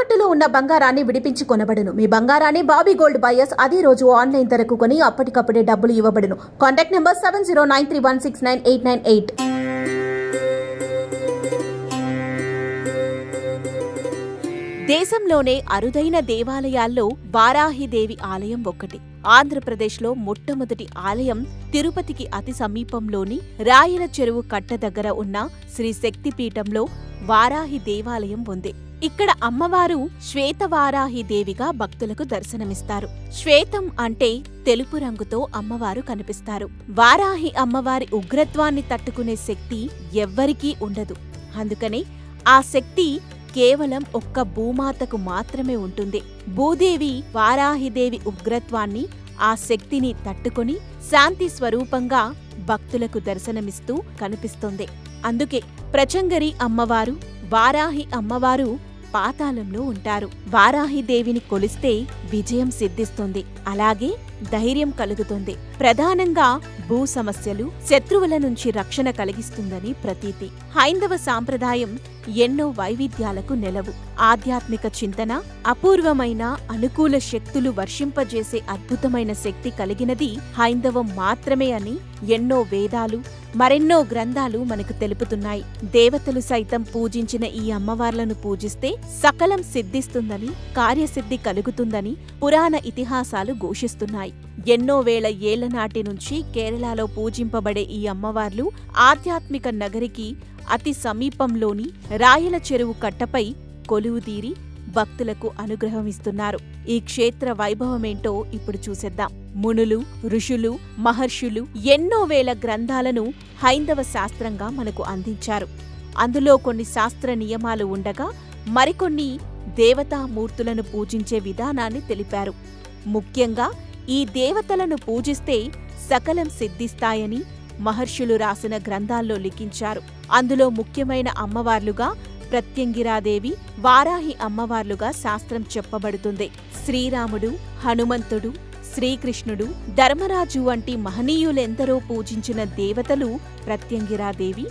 తాకట్టులో ఉన్న బంగారాన్ని విడిపించి కొనబడును. మీ బంగారాన్ని బాబీ గోల్డ్ బయర్స్ అదే రోజు ఆన్లైన్ ధరకు కొని అప్పటికప్పుడే డబ్బులు ఇవ్వబడును. Contact number 7093169898. దేశంలోనే అరుదైన దేవాలయాల్లో వారాహిదేవి ఆలయం ఒక్కటి. ఆంధ్రప్రదేశ్లో మొట్టమొదటి ఆలయం తిరుపతికి అతి సమీపంలోని రాయల చెరువు కట్ట దగ్గర ఉన్న శ్రీ శక్తిపీఠంలో వారాహి దేవాలయం ఉంది. ఇక్కడ అమ్మవారు శ్వేతవారాహిదేవిగా భక్తులకు దర్శనమిస్తారు. శ్వేతం అంటే తెలుపు రంగుతో అమ్మవారు కనిపిస్తారు. వారాహి అమ్మవారి ఉగ్రత్వాన్ని తట్టుకునే శక్తి ఎవ్వరికీ ఉండదు. అందుకనే ఆ శక్తి కేవలం ఒక్క భూమాతకు మాత్రమే ఉంటుంది. భూదేవి వారాహిదేవి ఉగ్రత్వాన్ని, ఆ శక్తిని తట్టుకొని శాంతి స్వరూపంగా భక్తులకు దర్శనమిస్తూ కనిపిస్తుంది. అందుకే ప్రచంగరి అమ్మవారు, వారాహి అమ్మవారు పాతాళంలో ఉంటారు. వారాహిదేవిని కొలిస్తే విజయం సిద్ధిస్తుంది, అలాగే ధైర్యం కలుగుతుంది. ప్రధానంగా భూ సమస్యలు, శత్రువుల నుంచి రక్షణ కలిగిస్తుందని ప్రతీతి. హైందవ సాంప్రదాయం ఎన్నో వైవిధ్యాలకు నెలవు. ఆధ్యాత్మిక చింతన, అపూర్వమైన అనుకూల శక్తులు వర్షింపజేసే అద్భుతమైన శక్తి కలిగినది హైందవం మాత్రమే అని ఎన్నో వేదాలు, మరెన్నో గ్రంథాలు మనకు తెలుపుతున్నాయి. దేవతలు సైతం పూజించిన ఈ అమ్మవార్లను పూజిస్తే సకలం సిద్ధిస్తుందని, కార్యసిద్ధి కలుగుతుందని పురాణ ఇతిహాసాలు ఘోషిస్తున్నాయి. ఎన్నో వేల ఏళ్ల నాటి నుంచి కేరళలో పూజింపబడే ఈ అమ్మవార్లు ఆధ్యాత్మిక నగరికి అతి సమీపంలోని రాయల చెరువు కట్టపై కొలువుదీరి భక్తులకు అనుగ్రహమిస్తున్నారు. ఈ క్షేత్ర వైభవమేంటో ఇప్పుడు చూసేద్దాం. మునులు, ఋషులు, మహర్షులు ఎన్నో వేల గ్రంథాలను హైందవ శాస్త్రంగా మనకు అందించారు. అందులో కొన్ని శాస్త్ర నియమాలు ఉండగా మరికొన్ని దేవతామూర్తులను పూజించే విధానాన్ని తెలిపారు. ముఖ్యంగా ఈ దేవతలను పూజిస్తే సకలం సిద్ధిస్తాయని మహర్షులు రాసిన గ్రంథాల్లో లిఖించారు. అందులో ముఖ్యమైన అమ్మవార్లుగా ప్రత్యంగిరాదేవి, వారాహి అమ్మవార్లుగా శాస్త్రం చెప్పబడుతుంది. శ్రీరాముడు, హనుమంతుడు, శ్రీకృష్ణుడు, ధర్మరాజు వంటి మహనీయులెందరో పూజించిన దేవతలు ప్రత్యంగిరాదేవి,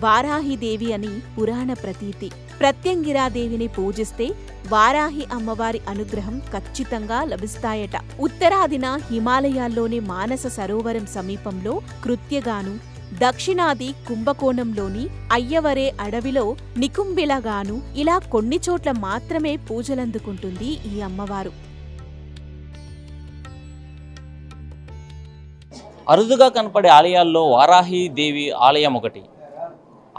వారాహిదేవి అని పురాణ ప్రతీతి. ప్రత్యంగిరాదేవిని పూజిస్తే వారాహి అమ్మవారి అనుగ్రహం ఖచ్చితంగా లభిస్తాయట. ఉత్తరాదిన హిమాలయాల్లోని మానస సరోవరం సమీపంలో కృత్యగాను, దక్షిణాది కుంభకోణంలోని అయ్యవరే అడవిలో నికుంబిలగాను ఇలా కొన్ని చోట్ల మాత్రమే పూజలందుకుంటుంది ఈ అమ్మవారు. అరుదుగా కనపడే ఆలయాల్లో వారాహి దేవి ఆలయం ఒకటి.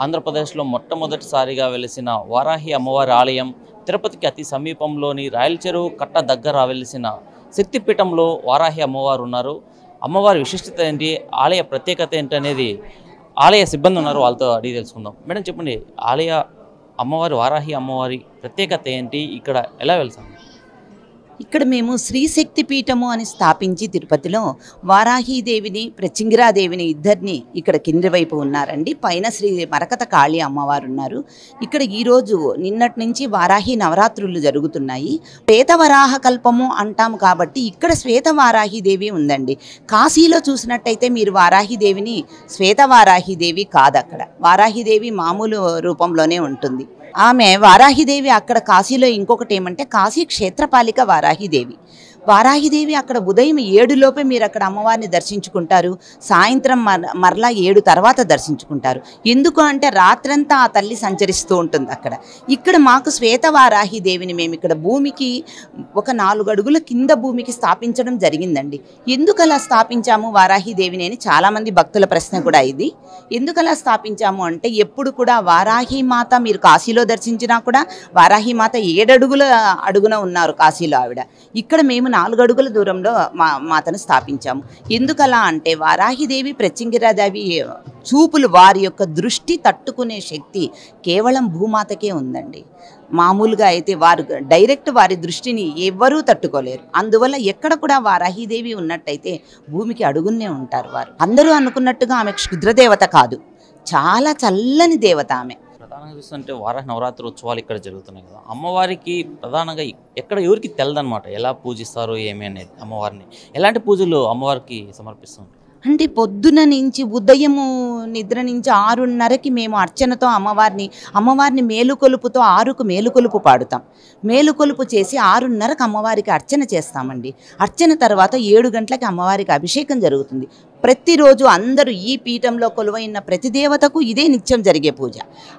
ఆంధ్రప్రదేశ్లో మొట్టమొదటిసారిగా వెలిసిన వారాహి అమ్మవారి ఆలయం తిరుపతికి అతి సమీపంలోని రాయల చెరువు కట్ట దగ్గర వెలిసిన శక్తిపీఠంలో వారాహి అమ్మవారు ఉన్నారు. అమ్మవారి విశిష్టత ఏంటి, ఆలయ ప్రత్యేకత ఏంటి అనేది ఆలయ సిబ్బంది ఉన్నారు, వాళ్ళతో అడిగి తెలుసుకుందాం. మేడం చెప్పండి, ఆలయ అమ్మవారి వారాహి అమ్మవారి ప్రత్యేకత ఏంటి, ఇక్కడ ఎలా వెళ్తాం? ఇక్కడ మేము శ్రీశక్తి పీఠము అని స్థాపించి తిరుపతిలో వారాహీదేవిని, ప్రత్యంగిరాదేవిని ఇద్దరిని ఇక్కడ కింది వైపు ఉన్నారండి. పైన శ్రీ మరకత కాళీ అమ్మవారు ఉన్నారు. ఇక్కడ ఈరోజు నిన్నటి నుంచి వారాహి నవరాత్రులు జరుగుతున్నాయి. శ్వేతవరాహ కల్పము అంటాము కాబట్టి ఇక్కడ శ్వేతవారాహిదేవి ఉందండి. కాశీలో చూసినట్టయితే మీరు వారాహిదేవిని శ్వేతవారాహిదేవి కాదు, అక్కడ వారాహిదేవి మామూలు రూపంలోనే ఉంటుంది. ఆమె వారాహిదేవి అక్కడ కాశీలో ఇంకొకటి ఏమంటే కాశీ క్షేత్రపాలిక వారాహిదేవి. వారాహిదేవి అక్కడ ఉదయం 7 లోపే మీరు అక్కడ అమ్మవారిని దర్శించుకుంటారు. సాయంత్రం మరలా 7 తర్వాత దర్శించుకుంటారు. ఎందుకు అంటే రాత్రంతా ఆ తల్లి సంచరిస్తూ ఉంటుంది అక్కడ. ఇక్కడ మాకు శ్వేతవారాహిదేవిని మేము ఇక్కడ భూమికి ఒక 4 అడుగుల కింద భూమికి స్థాపించడం జరిగిందండి. ఎందుకు అలా స్థాపించాము వారాహిదేవిని అని చాలామంది భక్తుల ప్రశ్న కూడా ఇది. ఎందుకు అలా స్థాపించాము అంటే ఎప్పుడు కూడా వారాహి మాత మీరు కాశీలో దర్శించినా కూడా వారాహి మాత 7 అడుగున ఉన్నారు కాశీలో ఆవిడ. ఇక్కడ మేము 4 అడుగుల దూరంలో మాతను స్థాపించాము. ఎందుకలా అంటే వారాహిదేవి, ప్రత్యంగిరాదేవి చూపులు, వారి యొక్క దృష్టి తట్టుకునే శక్తి కేవలం భూమాతకే ఉందండి. మామూలుగా అయితే వారు డైరెక్ట్ వారి దృష్టిని ఎవ్వరూ తట్టుకోలేరు. అందువల్ల ఎక్కడ కూడా వారాహిదేవి ఉన్నట్టయితే భూమికి అడుగునే ఉంటారు వారు. అందరూ అనుకున్నట్టుగా ఆమె క్షుద్రదేవత కాదు, చాలా చల్లని దేవత ఆమె. ప్రధానంగా చూస్తుంటే వారాహి నవరాత్రి ఉత్సవాలు ఇక్కడ జరుగుతున్నాయి కదా, అమ్మవారికి ప్రధానంగా ఎక్కడ ఎవరికి తెలదనమాట ఎలా పూజిస్తారు ఏమి అనేది. అమ్మవారిని ఎలాంటి పూజలు అమ్మవారికి సమర్పిస్తుంది? అంటే పొద్దున నుంచి ఉదయము నిద్ర నుంచి 6:30కి మేము అర్చనతో అమ్మవారిని మేలుకొలుపుతో 6కు మేలుకొలుపు పాడుతాం. మేలుకొలుపు చేసి 6:30కి అమ్మవారికి అర్చన చేస్తామండి. అర్చన తర్వాత 7 గంటలకి అమ్మవారికి అభిషేకం జరుగుతుంది. ప్రతిరోజు అందరూ ఈ పీఠంలో కొలువైన ప్రతి దేవతకు ఇదే నిత్యం జరిగే పూజ.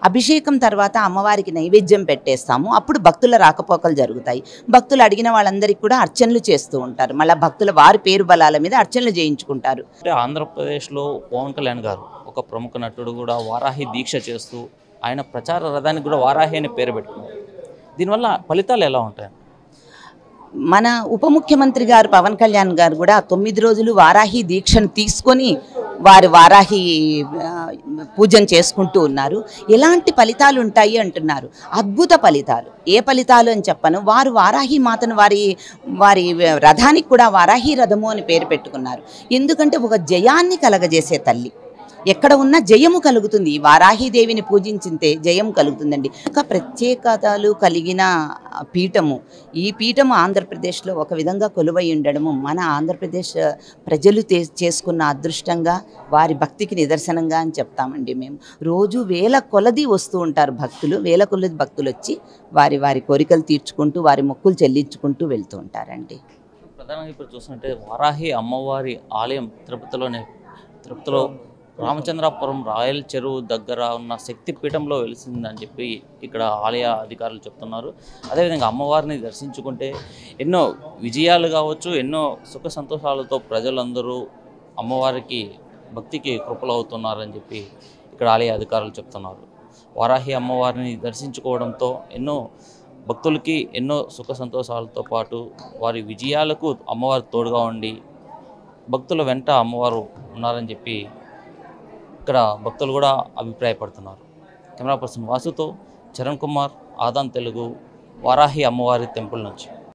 అభిషేకం తర్వాత అమ్మవారికి నైవేద్యం పెట్టేస్తాము. అప్పుడు భక్తుల రాకపోకలు జరుగుతాయి. భక్తులు అడిగిన వాళ్ళందరికీ కూడా అర్చనలు చేస్తూ ఉంటారు. మళ్ళీ భక్తుల వారి పేరు బలాల మీద అర్చనలు చేయించుకుంటారు. ఆంధ్రప్రదేశ్లో పవన్ కళ్యాణ్ గారు ఒక ప్రముఖ నటుడు కూడా వారాహి దీక్ష చేస్తూ ఆయన ప్రచార రథానికి కూడా వారాహి అని పేరు పెట్టుకున్నారు. దీనివల్ల ఫలితాలు ఎలా ఉంటాయి? మన ఉప ముఖ్యమంత్రి గారు పవన్ కళ్యాణ్ గారు కూడా 9 రోజులు వారాహి దీక్షను తీసుకొని వారాహి పూజన చేసుకుంటూ ఉన్నారు. ఎలాంటి ఫలితాలు ఉంటాయి అంటున్నారు. అద్భుత ఫలితాలు. ఏ ఫలితాలు అని చెప్పను. వారు వారాహి మాతను వారి రథానికి కూడా వారాహి రథము అని పేరు పెట్టుకున్నారు. ఎందుకంటే ఒక జయాన్ని కలగజేసే తల్లి. ఎక్కడ ఉన్నా జయము కలుగుతుంది. వారాహిదేవిని పూజించితే జయం కలుగుతుందండి. ఒక ప్రత్యేకతలు కలిగిన పీఠము. ఈ పీఠము ఆంధ్రప్రదేశ్లో ఒక విధంగా కొలువై ఉండడము మన ఆంధ్రప్రదేశ్ ప్రజలు చేసుకున్న అదృష్టంగా, వారి భక్తికి నిదర్శనంగా అని చెప్తామండి. మేము రోజు వేల కొలది వస్తూ ఉంటారు భక్తులు. వేల కొలది భక్తులు వచ్చి వారి కోరికలు తీర్చుకుంటూ, వారి మొక్కులు చెల్లించుకుంటూ వెళ్తూ ఉంటారండి. ప్రధానంగా ఇప్పుడు చూస్తుంటే వారాహి అమ్మవారి ఆలయం తిరుపతిలో రామచంద్రాపురం రాయల్ చెరువు దగ్గర ఉన్న శక్తిపీఠంలో వెలిసిందని చెప్పి ఇక్కడ ఆలయ అధికారులు చెప్తున్నారు. అదేవిధంగా అమ్మవారిని దర్శించుకుంటే ఎన్నో విజయాలు కావచ్చు, ఎన్నో సుఖ సంతోషాలతో ప్రజలందరూ అమ్మవారికి భక్తికి కృపలవుతున్నారని చెప్పి ఇక్కడ ఆలయ అధికారులు చెప్తున్నారు. వారాహి అమ్మవారిని దర్శించుకోవడంతో ఎన్నో భక్తులకి ఎన్నో సుఖ సంతోషాలతో పాటు వారి విజయాలకు అమ్మవారు తోడుగా ఉండి భక్తుల వెంట అమ్మవారు ఉన్నారని చెప్పి ఇక్కడ భక్తులు కూడా అభిప్రాయపడుతున్నారు. కెమెరా పర్సన్ వాసుతో చరణ్ కుమార్, ఆదాన్ తెలుగు, వారాహి అమ్మవారి టెంపుల్ నుంచి.